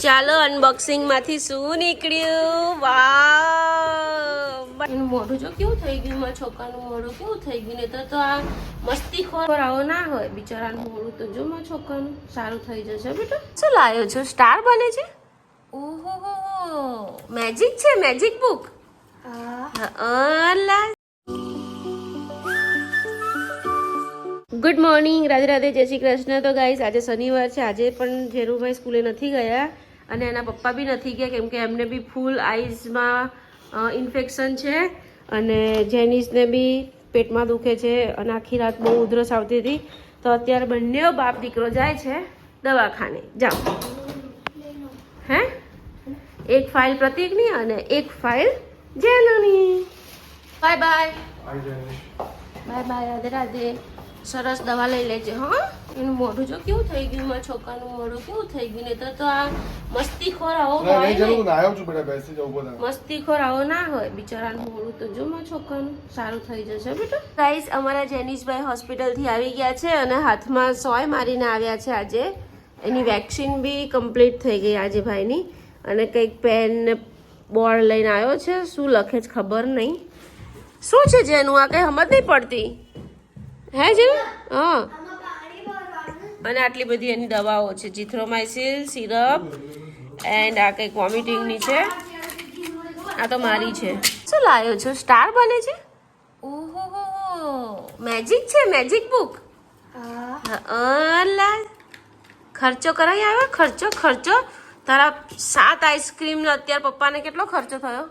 ચાલો અનબોક્સિંગ માંથી શું નીકળ્યું? વાવ, એનું મોઢું જો કેવું થઈ ગયું, મારા છોકરાનું મોઢું કેવું થઈ ગયું. ને તો આ મસ્તીખોર આવો ના હોય બિચારાનું મોઢું. તો જો મારા છોકરાનું સારું થઈ જશે બેટા. શું લાવ્યો છો? સ્ટાર બને છે? ઓહો, મેજિક છે, magic book. Good morning, Radhe Radhe, જય શ્રી કૃષ્ણ. તો ગાઈસ આજે શનિવાર છે. આજે પણ જેરુભાઈ સ્કૂલે નથી ગયા અને એના પપ્પા બી નથી ગયા કેમ કે એમને બી ફૂલ આઈઝમાં ઇન્ફેક્શન છે અને જેનિસને બી પેટમાં દુખે છે અને આખી રાત બહુ ઉધરસ આવતી હતી. તો અત્યારે બંને બાપ દીકરો જાય છે દવાખાને. જાઓ. હે, એક ફાઇલ પ્રતિકની અને એક ફાઇલ જેનુની. Bye bye. Bye bye, Radhe Radhe. સરસ દવા લઈ લેજે. હા, એનું મોઢું જો કેવું થઈ ગયું, મારા છોકરાનું મોઢું કેવું થઈ ગયું. ને તો આ મસ્તીખોર આવો હોય ને, મસ્તીખોર આવો ના હોય બિચારાનું મોઢું. તો જો મારા છોકરાનું સારું થઈ જશે બેટા. ગાઈસ, અમારા જેનિશભાઈ હોસ્પિટલથી આવી ગયા છે અને હાથમાં સોય મારીને આવ્યા છે આજે. એની વેક્સિન બી કમ્પ્લીટ થઈ ગઈ આજે ભાઈની. અને કંઈક પેન ને બોર્ડ લઈને આવ્યો છે. શું લખે છે ખબર નહીં. શું છે જેનું? આ કંઈ સમજ નહીં પડતી. હે જે? હા, અને આટલી બધી એની દવાઓ છે. જીથ્રોમાઇસિન સિરપ એન્ડ આ કંઈક વોમિટિંગની છે. આ તો મારી છે. શું લાવ્યો છો? સ્ટાર બને છે? ઓહો, મેજિક છે, મેજિક બુક. ખર્ચો કરાવી આવ્યો? ખર્ચો તારા 7 આઈસ્ક્રીમ અત્યારે પપ્પાને કેટલો ખર્ચો થયો?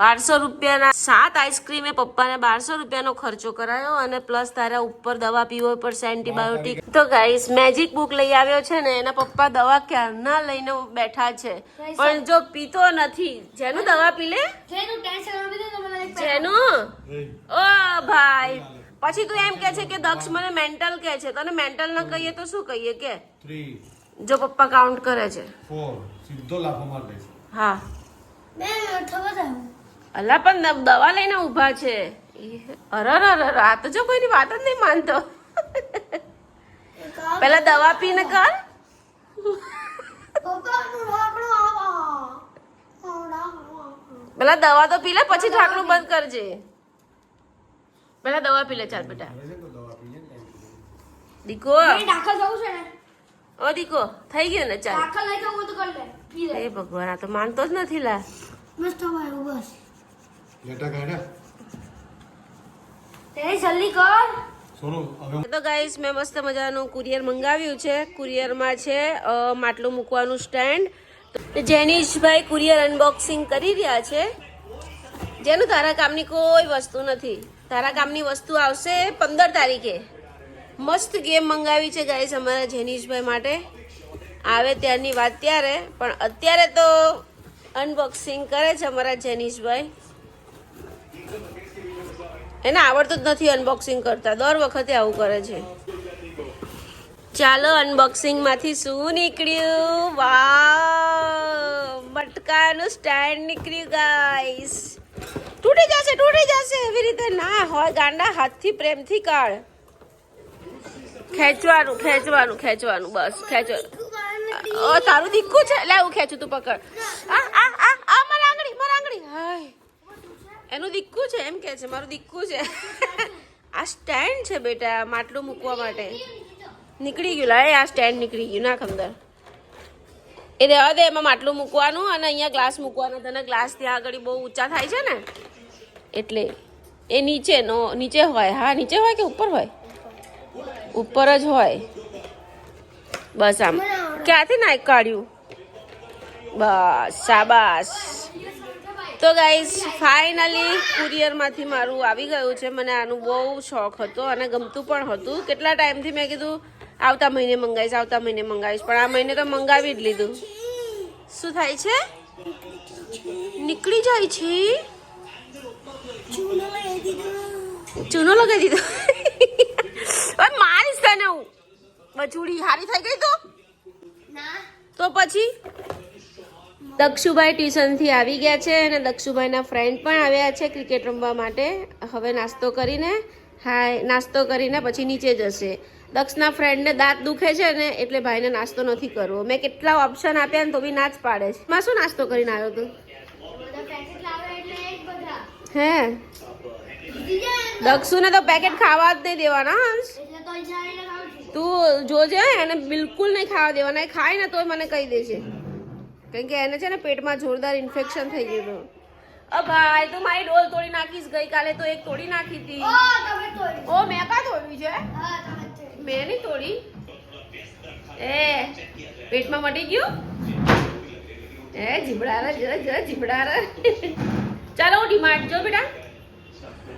1200 રૂપિયાના 7 આઈસ્ક્રીમે પપ્પાને 1200 રૂપિયાનો ખર્ચો કરાયો અને પ્લસ તારા ઉપર દવા પીવો પડશે, એન્ટીબાયોટિક. તો ગાઈસ, મેજિક બુક લઈ આવ્યો છે ને એના પપ્પા દવા ક્યારના લઈને બેઠા છે પણ જો પીતો નથી. જેનું દવા પી લે, જેનું. ઓ ભાઈ, પછી તું એમ કે છે કે દક્ષ મને મેન્ટલ કહે છે. તને મેન્ટલ ન કહીએ તો શું કહીએ કે? જો પપ્પા કાઉન્ટ કરે છે. 4 સીધો લાફો માર દે. હા, અલા પણ દવા લઈને ઊભા છે. અરર, આ તો જો કોઈની વાત જ નહીં માનતો. પેલા દવા પીને કર. પેલા દવા તો પી લે પછી ઢાંકણું બંધ કરજે. પેલા દવા પી લે. ચાલ બેટા. દીકો, ઓ દીકો, થઈ ગયો ને? ચાલ. એ ભગવાન, આ તો માનતો જ નથી. લા તો ગાઈસ, મેં મસ્ત મજાનું કુરિયર મંગાવ્યું છે. કુરિયરમાં છે માટલું મૂકવાનું સ્ટેન્ડ. જેનિશભાઈ કુરિયર અનબોક્સિંગ કરી રહ્યા છે. જેનું તારા કામની કોઈ વસ્તુ નથી. તારા કામની વસ્તુ આવશે 15 તારીખે. મસ્ત ગેમ મંગાવી છે ગાઈસ અમારા જેનિશભાઈ માટે. આવે ત્યારની વાત ત્યારે, પણ અત્યારે તો અનબોક્સિંગ કરે છે અમારા જેનિશભાઈ. એને આવડતું જ નથી અનબોક્સિંગ કરતા. દર વખતે આવું કરે છે. ચાલો અનબોક્સિંગમાંથી શું નીકળ્યું? વાવ, મટકાનું સ્ટેન્ડ નીકળ્યું ગાઈસ. તૂટી જશે એવી રીતે ના હોય ગાંડા. હાથથી પ્રેમથી કાઢ. ખેંચવાનું બસ ખેંચવાનું. તારું દીકું છે. લે, હું ખેંચું, તું પકડ. આ મારા આંગળી. હાય, એનું દીકું છે એમ કે છે. મારું દીકું છે. આ સ્ટેન્ડ છે બેટા માટલું મૂકવા માટે. નીકળી ગયું. લા, આ સ્ટેન્ડ નીકળી ગયું. નાખ અંદર. એ રહેવા દે. એમાં માટલું મૂકવાનું અને અહીંયા ગ્લાસ મૂકવાનો. તને ગ્લાસ ત્યાં આગળ બહુ ઊંચા થાય છે ને એટલે. એ નીચે હોય. હા, નીચે હોય કે ઉપર હોય? ઉપર જ હોય. બસ આમ. ક્યાંથી નાખ કાઢ્યું? બસ, શાબાશ. તો ગાઈસ, ફાઇનલી કુરિયરમાંથી મારું આવી ગયું છે. મને આનું બહુ શોખ હતો અને ગમતું પણ હતું. કેટલા ટાઈમથી મેં કીધું આવતા મહિને મંગાવીશ, પણ આ મહિને તો મંગાવી જ લીધું. શું થાય છે? નીકળી જાય છે. ચૂનો લગાવી દીધો. મારીશ તને હું. બચુડી હારી થઈ ગઈ તો પછી. દક્ષુભાઈ ટ્યુશનથી આવી ગયા છે અને દક્ષુભાઈના ફ્રેન્ડ પણ આવ્યા છે ક્રિકેટ રમવા માટે. હવે નાસ્તો કરીને પછી નીચે જશે દક્ષના ફ્રેન્ડને દાંત દુખે છે ને એટલે ભાઈને નાસ્તો નથી કરવો. મેં કેટલા ઓપ્શન આપ્યા ને તો બી ના જ પાડે છે. માં શું નાસ્તો કરીને આવ્યો તું? હે દક્ષુને તો પેકેટ ખાવા જ નહીં દેવાના હંસ. તું જોજે એને બિલકુલ નહીં ખાવા દેવાના. એ ખાય ને તોય મને કહી દેશે, કેમ કે એને છે ને પેટમાં જોરદાર ઇન્ફેક્શન થઈ ગયું હતું. ભાઈ તું મારી ડોલ તોડી નાખીશ. ગઈકાલે તો એક તોડી નાખી હતી. ઓ મેં કા તોડવી છે? મેં નહીં તોડી. એ પેટમાં મટી ગયું. એ જીબડારા જીબડારા. ચાલો હું ડીમાર્ટ જો બેટા.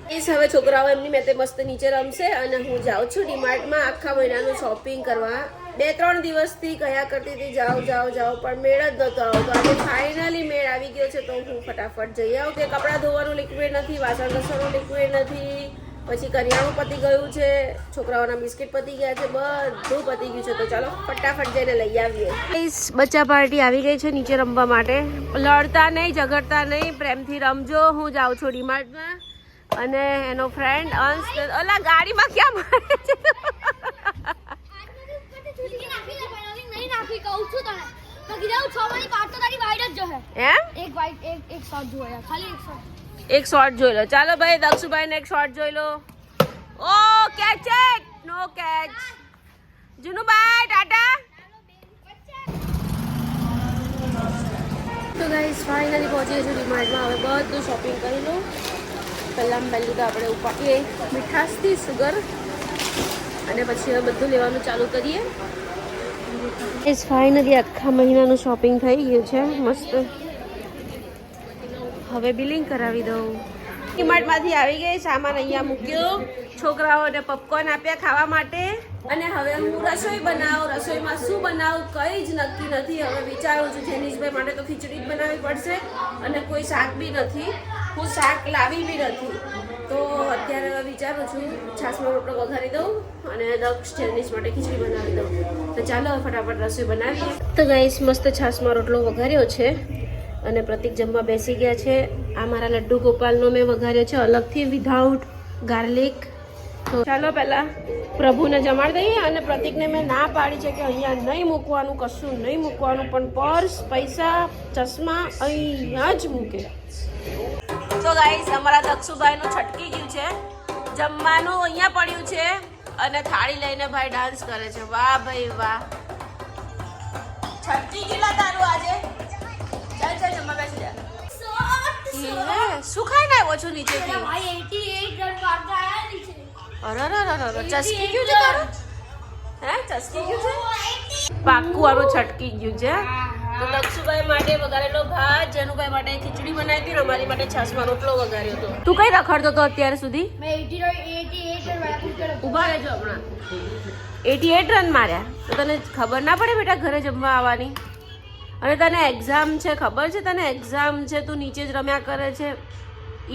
હવે છોકરાઓ એમની મેં મસ્ત નીચે રમશે અને હું જાઉં છું ડીમાર્ટમાં આખા મહિનાનું શોપિંગ કરવા. 2-3 દિવસથી કયા કરતી હતી જાઓ પણ મેળ જ નહોતો આવતો. આજે ફાઇનલી મેળ આવી ગયો છે તો હું ફટાફટ જઈ આવું. કે કપડાં ધોવાનું લિક્વિડ નથી, વાસણ ઘસવાનું લિક્વિડ નથી, પછી કરિયાણું પતી ગયું છે, છોકરાઓના બિસ્કિટ પતી ગયા છે, બધું પતી ગયું છે. તો ચાલો ફટાફટ જઈને લઈ આવીએ. બચ્ચા પાર્ટી આવી ગઈ છે નીચે રમવા માટે. લડતા નહીં, ઝઘડતા નહીં, પ્રેમથી રમજો. હું જાઉં છું ડીમાર્ટમાં અને એનો ફ્રેન્ડ અંશ. ઓલા ગાડીમાં ક્યાં મારે છે? એક શોર્ટ જોઈ લો. ચાલો ભાઈ દક્ષુભાઈ ને એક શોર્ટ જોઈ લો. Oh catch it, no catch. Junubhai tata. તો ગાઈસ ફાઇનલી પહોંચી છું ડીમાર્ટમાં. હવે બધું શોપિંગ કરી લઉં. પહેલાં તો આપણે ઉપાડીએ મીઠાશથી સુગર અને પછી હવે બધું લેવાનું ચાલુ કરીએ. ઇસ ફાઇનલી આખા મહિનાનું શોપિંગ થઈ ગયું છે મસ્ત. હવે બિલિંગ કરાવી દઉં. ડીમાર્ટમાંથી આવી ગઈ, સામાન અહીંયા મૂક્યો, છોકરાઓને પોપકોર્ન આપ્યા ખાવા માટે. અને હવે હું રસોઈ બનાવું. રસોઈમાં શું બનાવું કંઈ જ નક્કી નથી. હવે વિચારું છું જેનીશભાઈ માટે તો ખીચડી જ બનાવવી પડશે અને કોઈ શાક બી નથી. હું શાક લાવી બી નથી. તો અત્યારે હવે વિચારું છું છાશમાં રોટલો વઘારી દઉં અને દક્ષ જેનીશ માટે ખીચડી બનાવી દઉં. તો ચાલો ફટાફટ રસોઈ બનાવીએ. તો ગાઈસ મસ્ત છાશમાં રોટલો વઘાર્યો છે અને પ્રતિક જમવા બેસી ગયા છે. આ મારા લડ્ડુ ગોપાલનો મેં વઘાર્યો છે અલગથી વિધાઉટ ગાર્લિક. તો ચાલો પહેલાં પ્રભુને જમાડી દઈએ. અને પ્રતિકને મેં ના પાડી છે કે અહીંયા નહીં મૂકવાનું, કશું નહીં મૂકવાનું, પણ પર્સ, પૈસા, ચશ્મા અહીંયા જ મૂકે. તો ગાઈસ અમારા દક્ષુભાઈનું છટકી ગયું છે. જમવાનું અહીંયા પડ્યું છે અને થાળી લઈને ભાઈ ડાન્સ કરે છે. વાહ ભાઈ વાહ, છટકી ગયેલા તારું આજે. ચાલ ચાલ જમવા બેસી જા. શું ખાઈને આવ્યો છું નીચેથી? અરે ચસકી ગયું છે તારું? હે ચસકી ગયું છે? પાક્કું આનું છટકી ગયું છે. તો દક્ષુભાઈ માટે વઘારેલો ભાત, જનુભાઈ માટે ખીચડી બનાવી હતી, અમારી માટે છાશમાં રોટલો વઘાર્યો હતો. તું કઈ રખડતો હતો અત્યાર સુધી? ઉભા રહેજો હમણાં. 88 રન માર્યા. તો તને ખબર ના પડે બેટા ઘરે જમવા આવવાની? અને તને એક્ઝામ છે, ખબર છે તને એક્ઝામ છે? તું નીચે જ રમ્યા કરે છે.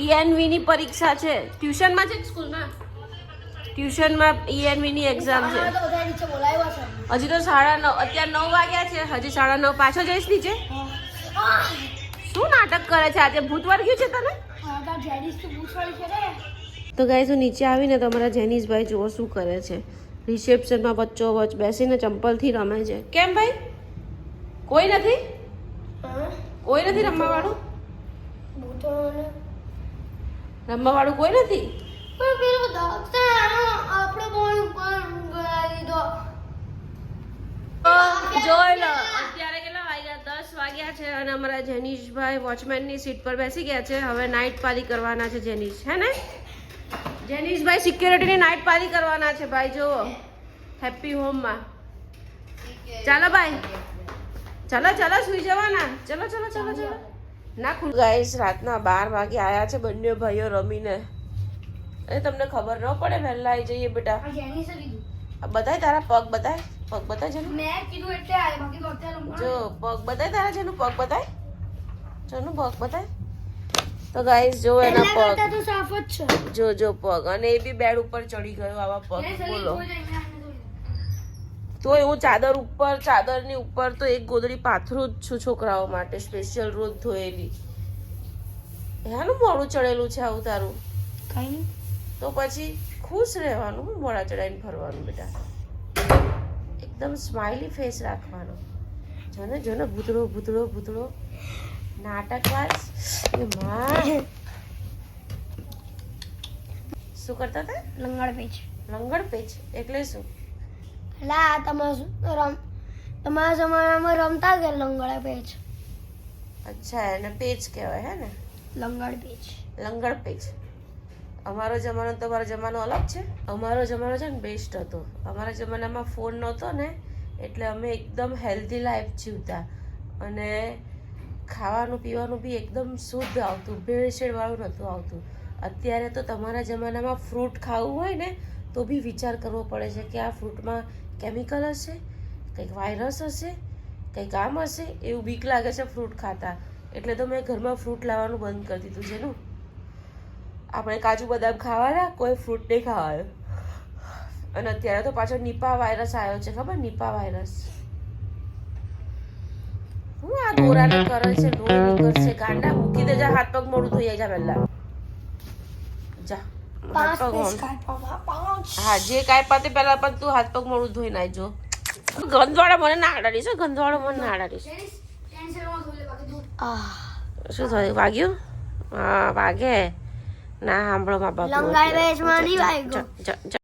ENV ની પરીક્ષા છે. ટ્યુશનમાં છે સ્કૂલમાં? ટ્યુશનમાં ENV ની એક્ઝામ છે. હજી તો 9:30. અત્યારે 9 વાગ્યા છે. હજી 9:30. પાછો જઈશ નીચે? શું નાટક કરે છે આજે? ભૂત વર્ગ્યું છે તને? તો ગાઈસ હું નીચે આવીને તો અમારા જેનીશભાઈ જુઓ શું કરે છે. રિસેપ્શનમાં વચ્ચો વચ્ચ બેસીને ચંપલથી રમે છે. કેમ ભાઈ? કોઈ નથી? કોઈ નથી રમવા વાળું? રમવા વાળું કોઈ નથી? જોઈ લો અત્યારે કેટલા વાગ્યા? 10 વાગ્યા છે અને અમારા જેનીશભાઈ વોચમેનની સીટ પર બેસી ગયા છે. હવે નાઇટ પાલી કરવાના છે જેનીશ, હે ને? જેનીશભાઈ સિક્યોરિટીની નાઇટ પાલી કરવાના છે ભાઈ. જુઓ હેપી હોમમાં. ચાલો ભાઈ, ચલો ચલો સુઈ જવાના. ચલો ચલો ચલો ચલો. ના ખુલ ગાઈસ રાતના 12 વાગે આયા છે બંને ભાઈઓ રમીને. અરે તમને ખબર ન પડે વહેલા આવી જઈએ બેટા. બતાય તારા પગ, બતાય પગ, બતાય જેનું. મેં કીધું એટલે આય બાકી બતાય. જો પગ બતાય તારા જેનું પગ બતાય. જેનું પગ બતાય. તો ગાઈસ જો એના પગ તો સાફ જ છે. જો જો પગ. અને એ બી બેડ ઉપર ચડી ગયો આવા પગ. બોલો. તો હું ચાદર ઉપર, ચાદરની ઉપર તો એક ગોદડી પાથરું જ છું છોકરાઓ માટે સ્પેશિયલ રોજ ધોયેલી. એનું મોડું ચડેલું છે આવું તારું? કઈ તો પછી ખુશ રહેવાનું. હું મોડા ચડાઈને ફરવાનું બેટા. એકદમ સ્માઇલી ફેસ રાખવાનો. જો ને ભૂતળો ભૂતળો ભૂતળો નાટકવાજ. એ માં શું કરતા હતા? લંગડ પેચ. લંગડ પેચ એટલે શું? એટલે આ તમારા જમાનામાં રમતા કે લંગડ પેચ. અચ્છા એને પેચ કહેવાય હે ને? લંગડ પેચ. લંગડ પેચ. અમારો જમાનો તમારો જમાનો અલગ છે. અમારો જમાનો છે ને બેસ્ટ હતો. અમારા જમાનામાં ફોન નહોતો ને એટલે અમે એકદમ હેલ્ધી લાઈફ જીવતા અને ખાવાનું પીવાનું બી એકદમ શુદ્ધ આવતું, ભેળસેળવાળું નહોતું આવતું. અત્યારે તો તમારા જમાનામાં ફ્રૂટ ખાવું હોય ને તો બી વિચાર કરવો પડે છે કે આ ફ્રૂટમાં કેમિકલ હશે, કંઈક વાયરસ હશે, કંઈક આમ હશે, એવું બીક લાગે છે ફ્રૂટ ખાતા. એટલે તો મેં ઘરમાં ફ્રૂટ લાવવાનું બંધ કરી દીધું છે ને. આપણે કાજુ બદામ ખાવાના, કોઈ ફ્રૂટ નહીં ખાવાનું. અને અત્યારે તો પાછો નિપા વાયરસ આવ્યો છે, ખબર? Nipah virus. હું આ દોરાને કરે છે, લોહી નીકળશે. ગાંડા મૂકી દે, જા હાથ પગ મોડું ધોઈ જા પહેલા. જા હાથ પગ મોડું. હા જે કાંઈ પાતે પહેલા પણ તું હાથ પગ મોડું ધોઈ નાખજો. ગંધવાળા મને ના આડાડીશ, ગંધવાળો મને ના આડાડીશ. શું થયું? વાગ્યું? હા વાગે ના સાંભળો મા બાપ. લંગડ પેચમાં નહીં વાગ્યો.